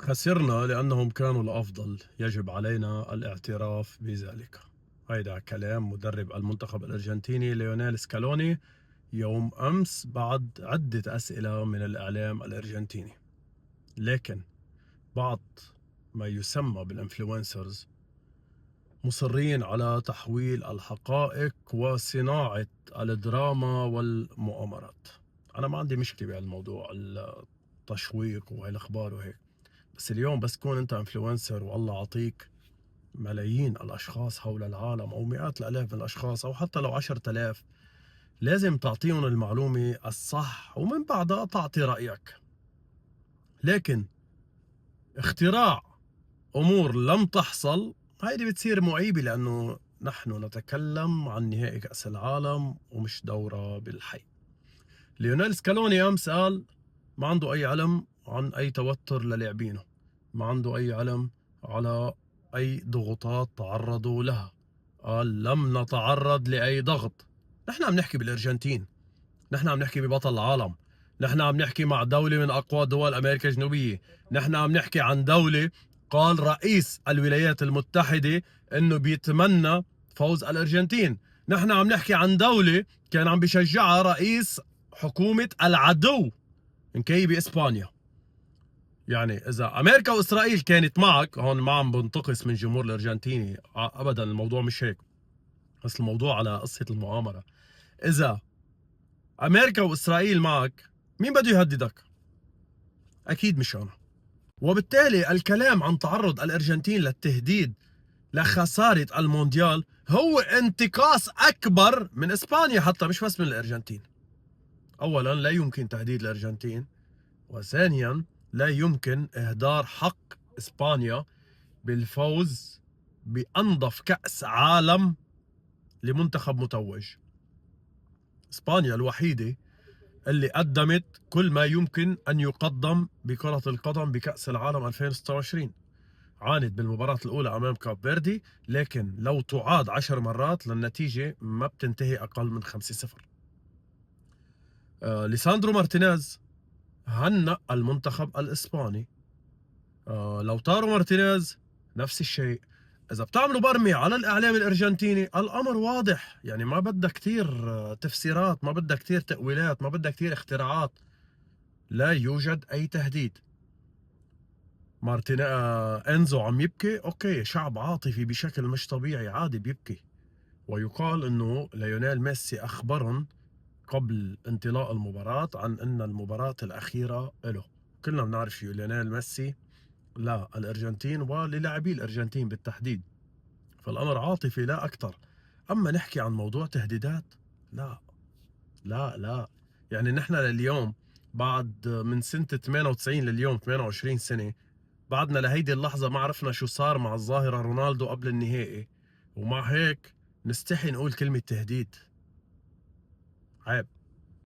خسرنا لأنهم كانوا الأفضل، يجب علينا الاعتراف بذلك. هيدا كلام مدرب المنتخب الأرجنتيني ليونيل سكالوني يوم أمس بعد عدة أسئلة من الإعلام الأرجنتيني. لكن بعض ما يسمى بالإنفلونسرز مصرين على تحويل الحقائق وصناعة الدراما والمؤامرات. أنا ما عندي مشكلة بهالموضوع، التشويق وهالأخبار وهيك، بس اليوم بس تكون أنت إنفلونسر والله عطيك ملايين الأشخاص حول العالم أو مئات الآلاف من الأشخاص أو حتى لو 10,000، لازم تعطيهم المعلومة الصح ومن بعدها تعطي رأيك. لكن اختراع أمور لم تحصل هيدي بتصير معيبة، لأنه نحن نتكلم عن نهائي كأس العالم ومش دورة بالحي. ليونيل سكالوني أمس قال ما عنده أي علم عن أي توتر للاعبينه، ما عنده أي علم على أي ضغوطات تعرضوا لها. قال لم نتعرض لأي ضغط. نحن عم نحكي بالأرجنتين، نحن عم نحكي ببطل العالم، نحن عم نحكي مع دولة من أقوى دول أمريكا الجنوبية، نحن عم نحكي عن دولة قال رئيس الولايات المتحدة إنه بيتمنى فوز الأرجنتين، نحن عم نحكي عن دولة كان عم بيشجعها رئيس حكومة العدو إنكي بإسبانيا. يعني إذا أمريكا وإسرائيل كانت معك، هون ما عم بنتقص من جمهور الأرجنتيني أبدا، الموضوع مش هيك، بس الموضوع على قصة المؤامرة. إذا أمريكا وإسرائيل معك، مين بده يهددك؟ أكيد مش أنا. وبالتالي الكلام عن تعرض الأرجنتين للتهديد لخسارة المونديال هو انتقاص أكبر من إسبانيا، حتى مش بس من الأرجنتين. أولا لا يمكن تهديد الأرجنتين، وثانيا لا يمكن إهدار حق إسبانيا بالفوز بأنظف كأس عالم لمنتخب متوج. إسبانيا الوحيدة اللي قدمت كل ما يمكن أن يقدم بكرة القدم بكأس العالم 2026. عانت بالمباراة الأولى أمام كاب فيردي، لكن لو تعاد 10 مرات للنتيجة ما بتنتهي أقل من 5-0. ليساندرو مارتينيز هنأ المنتخب الإسباني. لوتارو مارتينيز نفس الشيء. إذا بتعملوا برمي على الإعلام الأرجنتيني الأمر واضح، يعني ما بدها كتير تفسيرات، ما بدها كتير تأويلات، ما بدها كتير اختراعات. لا يوجد أي تهديد. إنزو عم يبكي، أوكي، شعب عاطفي بشكل مش طبيعي، عادي بيبكي. ويقال إنه ليونيل ميسي أخبرهم قبل انطلاق المباراة عن أن المباراة الأخيرة له. كلنا بنعرف شو ليونيل ميسي لا الأرجنتين وللاعبي الأرجنتين بالتحديد، فالأمر عاطفي لا أكثر. أما نحكي عن موضوع تهديدات، لا لا لا. يعني نحن لليوم بعد من سنة 98 لليوم 28 سنة بعدنا لهيدي اللحظة ما عرفنا شو صار مع الظاهرة رونالدو قبل النهائي، ومع هيك نستحي نقول كلمة تهديد. عيب.